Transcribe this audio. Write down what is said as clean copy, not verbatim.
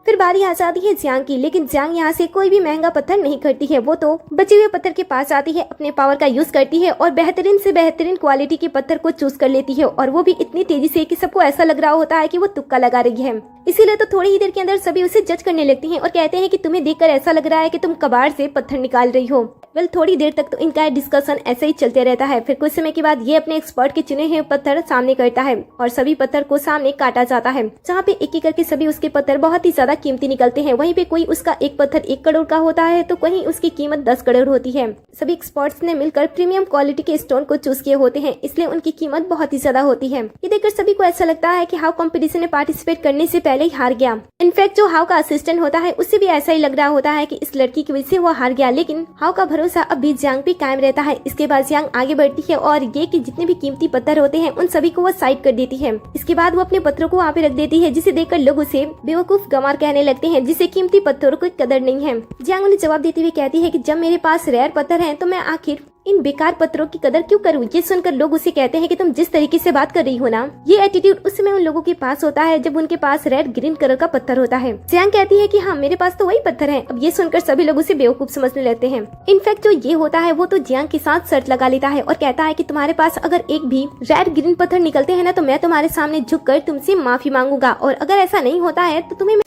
फिर बारी आ जाती है जियांग की, लेकिन जियांग यहाँ से कोई भी महंगा पत्थर नहीं खरीदती है। वो तो बचे हुए पत्थर के पास आती है, अपने पावर का यूज करती है और बेहतरीन से बेहतरीन क्वालिटी के पत्थर को चूज कर लेती है, और वो भी इतनी तेजी से कि सबको ऐसा लग रहा होता है कि वो तुक्का लगा रही है। इसीलिए तो थोड़ी ही देर के अंदर सभी उसे जज करने लगती हैं और कहते हैं कि तुम्हें देखकर ऐसा लग रहा है कि तुम कबाड़ से पत्थर निकाल रही हो। वेल, थोड़ी देर तक तो इनका डिस्कशन ऐसे ही चलते रहता है। फिर कुछ समय के बाद ये अपने एक्सपर्ट के चुने हुए पत्थर सामने करता है और सभी पत्थर को सामने काटा जाता है, जहाँ पे एक एक करके सभी उसके पत्थर बहुत ही ज्यादा कीमती निकलते हैं। वहीं पे कोई उसका एक पत्थर 1 करोड़ का होता है तो कहीं उसकी कीमत 10 करोड़ होती है। सभी एक्सपर्ट्स ने मिलकर प्रीमियम क्वालिटी के स्टोन को चूज किए होते हैं, इसलिए उनकी कीमत बहुत ही ज्यादा होती है। ये देखकर सभी को ऐसा लगता है कि हाउ कंपटीशन में पार्टिसिपेट करने से पहले ही हार गया। इनफैक्ट जो हाउ का असिस्टेंट होता है उससे भी ऐसा ही लग रहा होता है कि इस लड़की की वजह से वो हार गया, लेकिन हाउ का भरोसा अब भी जियांग पे कायम रहता है। इसके बाद जियांग आगे बढ़ती है और ये कि जितने भी कीमती पत्थर होते हैं उन सभी को वो साइड कर देती है। इसके बाद वो अपने पत्थरों को वहाँ पे रख देती है, जिसे देखकर लोग उसे बेवकूफ गंवार कहने लगते हैं, जिसे कीमती पत्थरों की कदर नहीं है। जियांग उन्हें जवाब देते हुए कहती है कि जब मेरे पास रेयर पत्थर हैं तो मैं आखिर इन बेकार पत्थरों की कदर क्यों करूं। ये सुनकर लोग उसे कहते हैं कि तुम जिस तरीके से बात कर रही हो ना, ये एटीट्यूड उस समय उन लोगों के पास होता है जब उनके पास रेड ग्रीन कलर का पत्थर होता है। जियांग कहती है कि हाँ, मेरे पास तो वही पत्थर है। अब ये सुनकर सभी लोग उसे बेवकूफ समझने लगते हैं। इनफैक्ट जो ये होता है वो तो जियांग के साथ शर्त लगा लेता है और कहता है कि तुम्हारे पास अगर एक भी रेड ग्रीन पत्थर निकलते हैं ना तो मैं तुम्हारे सामने झुककर तुमसे माफी मांगूंगा, और अगर ऐसा नहीं होता है तो तुम्हें